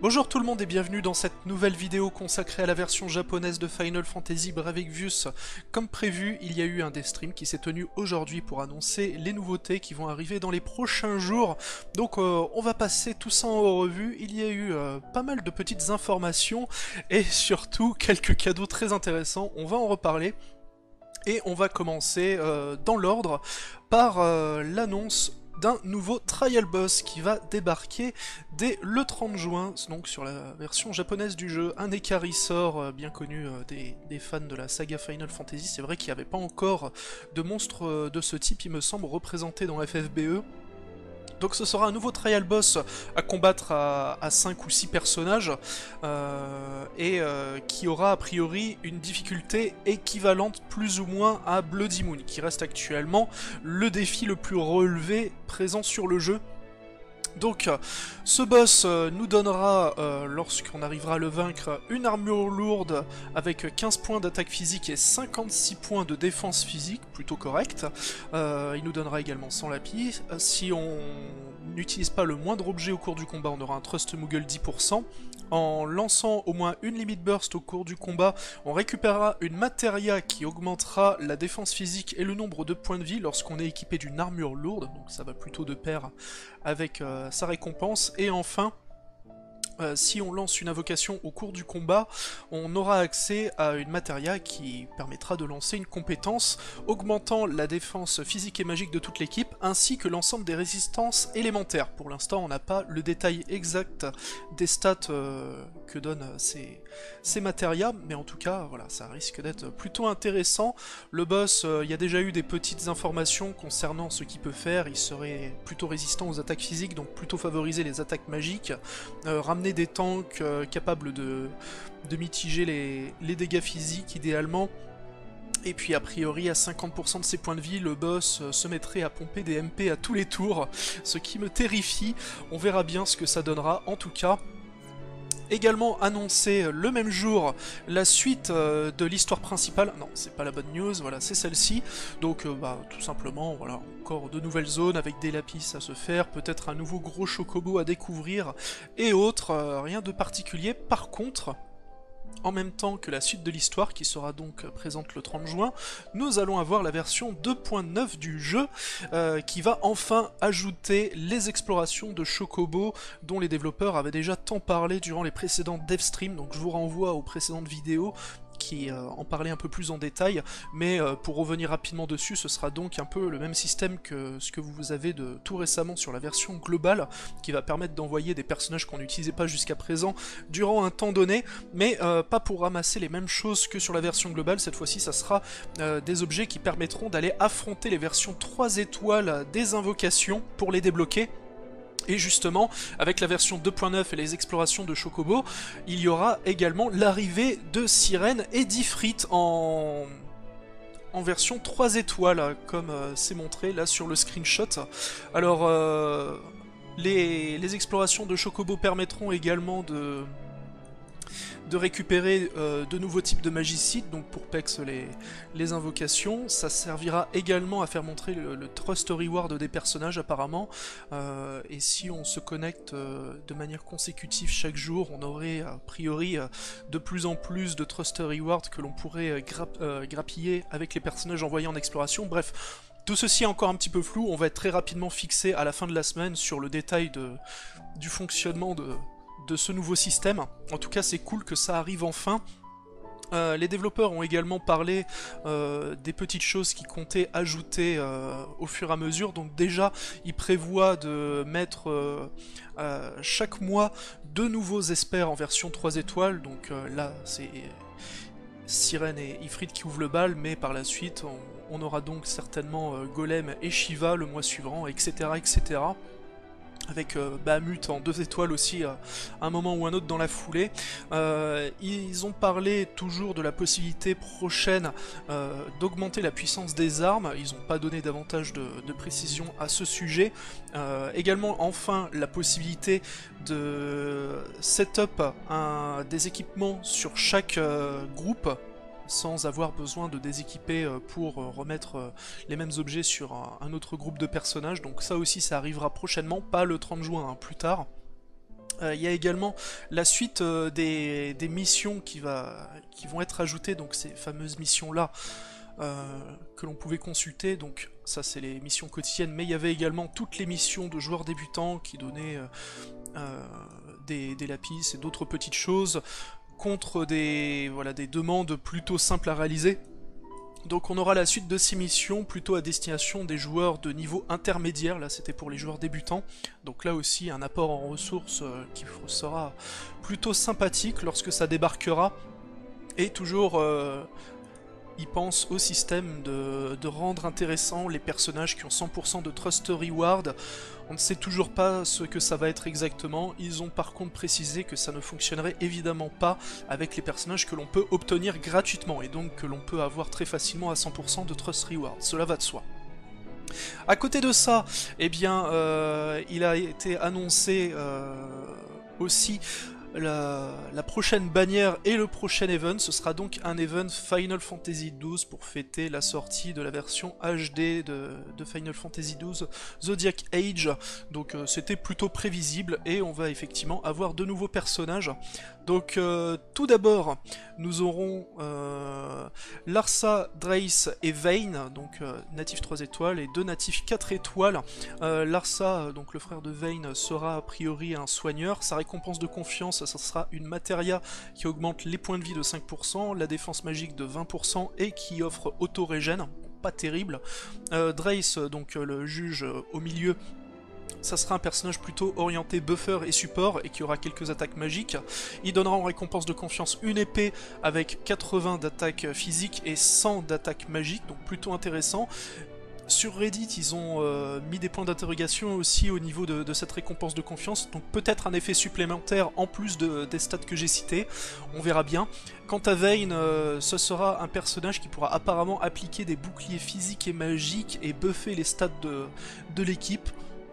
Bonjour tout le monde et bienvenue dans cette nouvelle vidéo consacrée à la version japonaise de Final Fantasy Brave Exvius. Comme prévu, il y a eu un dev stream qui s'est tenu aujourd'hui pour annoncer les nouveautés qui vont arriver dans les prochains jours. Donc on va passer tout ça en revue. Il y a eu pas mal de petites informations et surtout quelques cadeaux très intéressants. On va en reparler. Et on va commencer dans l'ordre par l'annonce d'un nouveau trial boss qui va débarquer dès le 30 juin, donc sur la version japonaise du jeu. Un Écarisseur bien connu des fans de la saga Final Fantasy. C'est vrai qu'il n'y avait pas encore de monstre de ce type, il me semble, représenté dans FFBE. Donc ce sera un nouveau trial boss à combattre à 5 ou 6 personnages qui aura a priori une difficulté équivalente plus ou moins à Bloody Moon, qui reste actuellement le défi le plus relevé présent sur le jeu. Donc, ce boss nous donnera, lorsqu'on arrivera à le vaincre, une armure lourde avec 15 points d'attaque physique et 56 points de défense physique, plutôt correct. Il nous donnera également 100 lapis. Si on n'utilise pas le moindre objet au cours du combat, on aura un Trust Moogle 10%. En lançant au moins une Limit Burst au cours du combat, on récupérera une Materia qui augmentera la défense physique et le nombre de points de vie lorsqu'on est équipé d'une armure lourde, donc ça va plutôt de pair avec sa récompense. Et enfin, si on lance une invocation au cours du combat, on aura accès à une Materia qui permettra de lancer une compétence augmentant la défense physique et magique de toute l'équipe, ainsi que l'ensemble des résistances élémentaires. Pour l'instant, on n'a pas le détail exact des stats que donnent ces Materia, mais en tout cas, voilà, ça risque d'être plutôt intéressant. Le boss, il y a déjà eu des petites informations concernant ce qu'il peut faire. Il serait plutôt résistant aux attaques physiques, donc plutôt favoriser les attaques magiques, ramener des tanks capables de mitiger les dégâts physiques idéalement. Et puis a priori à 50% de ses points de vie, le boss se mettrait à pomper des MP à tous les tours, ce qui me terrifie. On verra bien ce que ça donnera en tout cas. Également annoncé le même jour la suite de l'histoire principale. Non, c'est pas la bonne news, voilà, c'est celle-ci. Donc tout simplement, voilà, encore de nouvelles zones avec des lapis à se faire, peut-être un nouveau gros chocobo à découvrir et autres, rien de particulier. Par contre, en même temps que la suite de l'histoire qui sera donc présente le 30 juin, nous allons avoir la version 2.9 du jeu qui va enfin ajouter les explorations de Chocobo dont les développeurs avaient déjà tant parlé durant les précédents dev streams, donc je vous renvoie aux précédentes vidéos qui en parlait un peu plus en détail, mais pour revenir rapidement dessus, ce sera donc un peu le même système que ce que vous avez de tout récemment sur la version globale, qui va permettre d'envoyer des personnages qu'on n'utilisait pas jusqu'à présent durant un temps donné, mais pas pour ramasser les mêmes choses que sur la version globale. Cette fois-ci, ça sera des objets qui permettront d'aller affronter les versions 3 étoiles des invocations pour les débloquer. Et justement, avec la version 2.9 et les explorations de Chocobo, il y aura également l'arrivée de Sirène et d'Ifrit en version 3 étoiles, comme c'est montré là sur le screenshot. Alors, les explorations de Chocobo permettront également de récupérer de nouveaux types de magicides, donc pour PEX les invocations. Ça servira également à faire montrer le Trust Reward des personnages apparemment, et si on se connecte de manière consécutive chaque jour, on aurait a priori de plus en plus de Trust Reward que l'on pourrait grappiller avec les personnages envoyés en exploration. Bref, tout ceci est encore un petit peu flou, on va être très rapidement fixé à la fin de la semaine sur le détail du fonctionnement de ce nouveau système. En tout cas, c'est cool que ça arrive enfin. Les développeurs ont également parlé des petites choses qu'ils comptaient ajouter au fur et à mesure. Donc déjà, ils prévoient de mettre chaque mois 2 nouveaux experts en version 3 étoiles. Donc là, c'est Sirène et Ifrit qui ouvrent le bal, mais par la suite, on aura donc certainement Golem et Shiva le mois suivant, etc. etc. Avec Bahamut en 2 étoiles aussi à un moment ou un autre dans la foulée. Ils ont parlé toujours de la possibilité prochaine d'augmenter la puissance des armes. Ils n'ont pas donné davantage de précision à ce sujet. Également, enfin, la possibilité de set-up des équipements sur chaque groupe, sans avoir besoin de déséquiper pour remettre les mêmes objets sur un autre groupe de personnages. Donc ça aussi, ça arrivera prochainement, pas le 30 juin, hein, plus tard. Il y a également la suite des missions qui vont être ajoutées, donc ces fameuses missions-là que l'on pouvait consulter, donc ça c'est les missions quotidiennes, mais il y avait également toutes les missions de joueurs débutants qui donnaient des lapis et d'autres petites choses contre des demandes plutôt simples à réaliser. Donc on aura la suite de ces missions plutôt à destination des joueurs de niveau intermédiaire, là c'était pour les joueurs débutants, donc là aussi un apport en ressources qui sera plutôt sympathique lorsque ça débarquera, et toujours il pense au système de rendre intéressant les personnages qui ont 100% de Trust Reward. On ne sait toujours pas ce que ça va être exactement, ils ont par contre précisé que ça ne fonctionnerait évidemment pas avec les personnages que l'on peut obtenir gratuitement, et donc que l'on peut avoir très facilement à 100% de Trust Reward, cela va de soi. À côté de ça, eh bien, il a été annoncé aussi la prochaine bannière et le prochain event. Ce sera donc un event Final Fantasy XII pour fêter la sortie de la version HD de Final Fantasy XII Zodiac Age. Donc c'était plutôt prévisible, et on va effectivement avoir de nouveaux personnages. Donc tout d'abord, nous aurons Larsa, Drace et Vayne, donc natif 3 étoiles et 2 natifs 4 étoiles. Larsa, donc le frère de Vayne, sera a priori un soigneur. Sa récompense de confiance, ça sera une matéria qui augmente les points de vie de 5%, la défense magique de 20% et qui offre auto-régène, pas terrible. Drace, donc le juge au milieu, ça sera un personnage plutôt orienté buffer et support et qui aura quelques attaques magiques. Il donnera en récompense de confiance une épée avec 80 d'attaque physique et 100 d'attaque magique, donc plutôt intéressant. Sur Reddit, ils ont mis des points d'interrogation aussi au niveau de cette récompense de confiance, donc peut-être un effet supplémentaire en plus des stats que j'ai cités, on verra bien. Quant à Vayne, ce sera un personnage qui pourra apparemment appliquer des boucliers physiques et magiques et buffer les stats de l'équipe,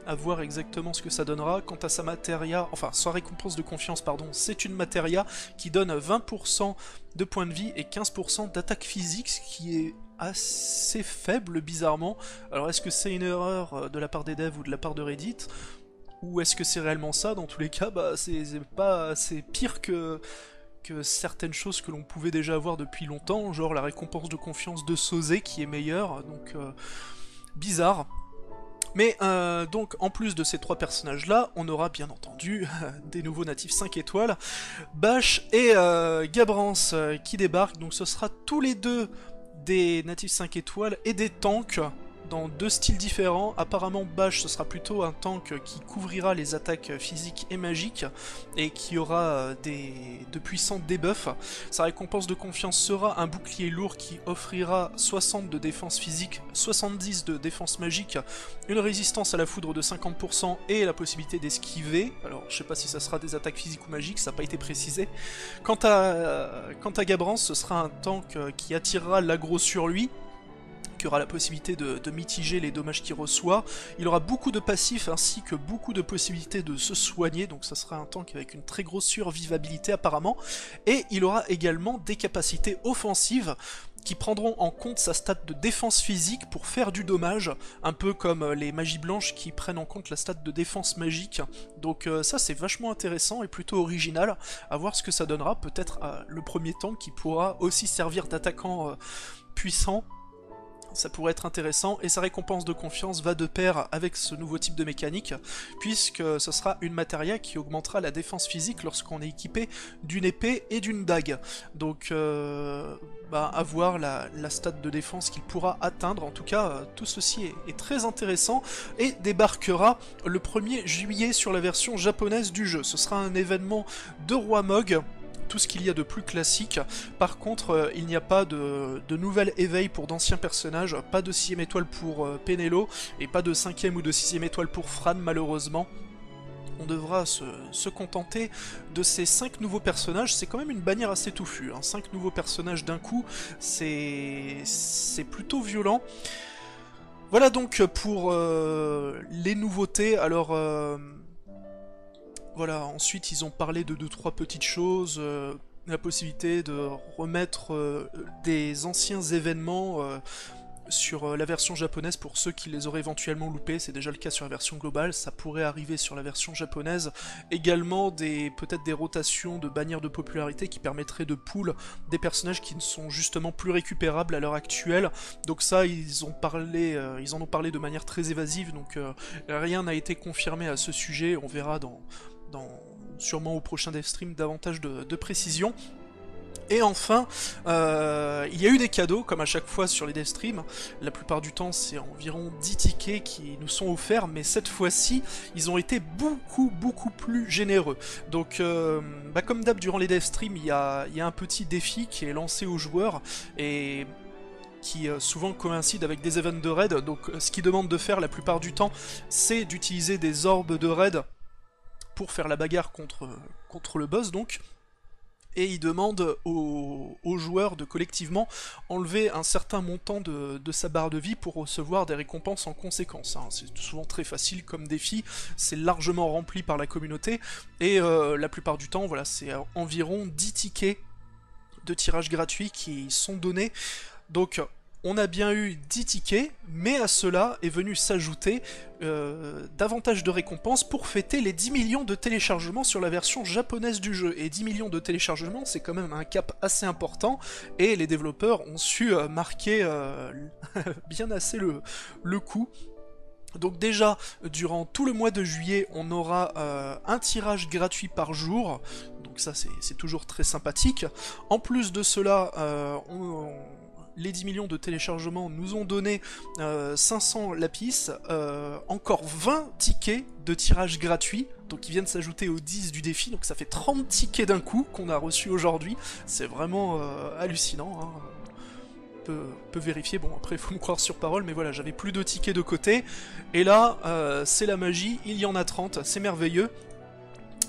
à voir exactement ce que ça donnera. Quant à sa matéria, enfin sa récompense de confiance, pardon, c'est une matéria qui donne 20% de points de vie et 15% d'attaque physique, ce qui est assez faible bizarrement. Alors est-ce que c'est une erreur de la part des devs ou de la part de Reddit, ou est-ce que c'est réellement ça? Dans tous les cas, bah, c'est pire que certaines choses que l'on pouvait déjà avoir depuis longtemps, genre la récompense de confiance de Sosé qui est meilleure, donc bizarre. Mais donc en plus de ces trois personnages là, on aura bien entendu des nouveaux natifs 5 étoiles, Bash et Gabrance qui débarquent, donc ce sera tous les deux des natifs 5 étoiles et des tanks dans deux styles différents. Apparemment Bash ce sera plutôt un tank qui couvrira les attaques physiques et magiques et qui aura de puissants debuffs. Sa récompense de confiance sera un bouclier lourd qui offrira 60 de défense physique, 70 de défense magique, une résistance à la foudre de 50% et la possibilité d'esquiver. Alors je sais pas si ça sera des attaques physiques ou magiques, ça n'a pas été précisé. Quant à Gabrance, ce sera un tank qui attirera l'aggro sur lui, qui aura la possibilité de mitiger les dommages qu'il reçoit. Il aura beaucoup de passifs ainsi que beaucoup de possibilités de se soigner, donc ça sera un tank avec une très grosse survivabilité apparemment. Et il aura également des capacités offensives qui prendront en compte sa stat de défense physique pour faire du dommage, un peu comme les magies blanches qui prennent en compte la stat de défense magique. Donc ça c'est vachement intéressant et plutôt original, à voir ce que ça donnera, peut-être le premier tank qui pourra aussi servir d'attaquant puissant. Ça pourrait être intéressant, et sa récompense de confiance va de pair avec ce nouveau type de mécanique, puisque ce sera une matéria qui augmentera la défense physique lorsqu'on est équipé d'une épée et d'une dague. Donc à voir la stat de défense qu'il pourra atteindre. En tout cas, tout ceci est très intéressant, et débarquera le 1er juillet sur la version japonaise du jeu. Ce sera un événement de Roi Mog, tout ce qu'il y a de plus classique. Par contre, il n'y a pas de nouvel éveil pour d'anciens personnages, pas de 6ème étoile pour Penelo, et pas de 5ème ou de 6ème étoile pour Fran, malheureusement. On devra se contenter de ces 5 nouveaux personnages. C'est quand même une bannière assez touffue, hein. 5 nouveaux personnages d'un coup, c'est plutôt violent. Voilà donc pour les nouveautés. Alors voilà, ensuite ils ont parlé de 2-3 petites choses, la possibilité de remettre des anciens événements sur la version japonaise pour ceux qui les auraient éventuellement loupés, c'est déjà le cas sur la version globale, ça pourrait arriver sur la version japonaise. Également peut-être des rotations de bannières de popularité qui permettraient de pull des personnages qui ne sont justement plus récupérables à l'heure actuelle. Donc ça, ils en ont parlé de manière très évasive, donc rien n'a été confirmé à ce sujet, on verra sûrement au prochain dev stream davantage de précision. Et enfin, il y a eu des cadeaux, comme à chaque fois sur les dev streams. La plupart du temps, c'est environ 10 tickets qui nous sont offerts, mais cette fois-ci, ils ont été beaucoup plus généreux. Donc, comme d'hab, durant les dev streams, il y a un petit défi qui est lancé aux joueurs, et qui souvent coïncide avec des events de raid. Donc, ce qu'ils demandent de faire la plupart du temps, c'est d'utiliser des orbes de raid pour faire la bagarre contre le boss, donc. Et il demande aux joueurs de collectivement enlever un certain montant de sa barre de vie pour recevoir des récompenses en conséquence. Hein. C'est souvent très facile comme défi, c'est largement rempli par la communauté, et la plupart du temps, voilà, c'est environ 10 tickets de tirage gratuit qui sont donnés. Donc on a bien eu 10 tickets, mais à cela est venu s'ajouter davantage de récompenses pour fêter les 10 millions de téléchargements sur la version japonaise du jeu. Et 10 millions de téléchargements, c'est quand même un cap assez important, et les développeurs ont su marquer bien assez le coup. Donc déjà, durant tout le mois de juillet, on aura un tirage gratuit par jour, donc ça c'est toujours très sympathique. En plus de cela, les 10 millions de téléchargements nous ont donné 500 lapis, encore 20 tickets de tirage gratuit, donc qui viennent s'ajouter aux 10 du défi, donc ça fait 30 tickets d'un coup qu'on a reçus aujourd'hui, c'est vraiment hallucinant, hein. Peut vérifier, bon après il faut me croire sur parole, mais voilà, j'avais plus de tickets de côté, et là, c'est la magie, il y en a 30, c'est merveilleux.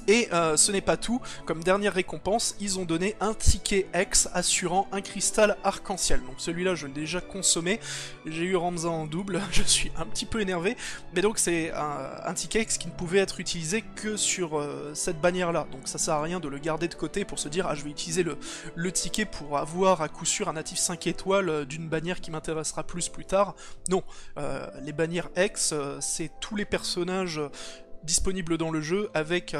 Et ce n'est pas tout, comme dernière récompense, ils ont donné un ticket X assurant un cristal arc-en-ciel. Donc celui-là, je l'ai déjà consommé, j'ai eu Ramza en double, je suis un petit peu énervé, mais donc c'est un ticket X qui ne pouvait être utilisé que sur cette bannière-là. Donc ça sert à rien de le garder de côté pour se dire « Ah, je vais utiliser le ticket pour avoir à coup sûr un natif 5 étoiles d'une bannière qui m'intéressera plus tard ». Non, les bannières X, c'est tous les personnages disponible dans le jeu avec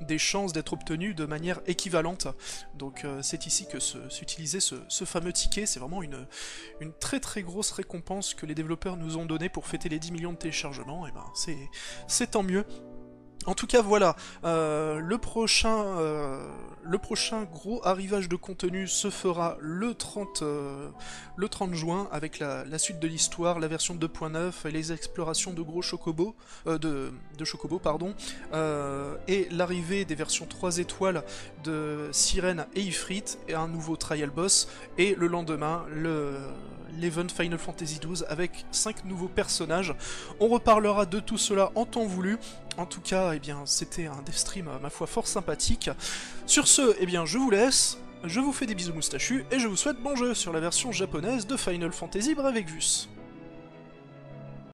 des chances d'être obtenus de manière équivalente. Donc c'est ici que s'utilisait ce fameux ticket, c'est vraiment une très grosse récompense que les développeurs nous ont donnée pour fêter les 10 millions de téléchargements, et ben c'est tant mieux. En tout cas voilà, le prochain gros arrivage de contenu se fera le 30 juin avec la suite de l'histoire, la version 2.9 et les explorations de gros chocobo, de chocobo pardon, et l'arrivée des versions 3 étoiles de Sirène et Ifrit et un nouveau trial boss, et le lendemain l'event Final Fantasy XII avec 5 nouveaux personnages. On reparlera de tout cela en temps voulu. En tout cas, eh bien, c'était un dev stream, ma foi, fort sympathique. Sur ce, eh bien, je vous laisse, je vous fais des bisous moustachus, et je vous souhaite bon jeu sur la version japonaise de Final Fantasy Bravecvus.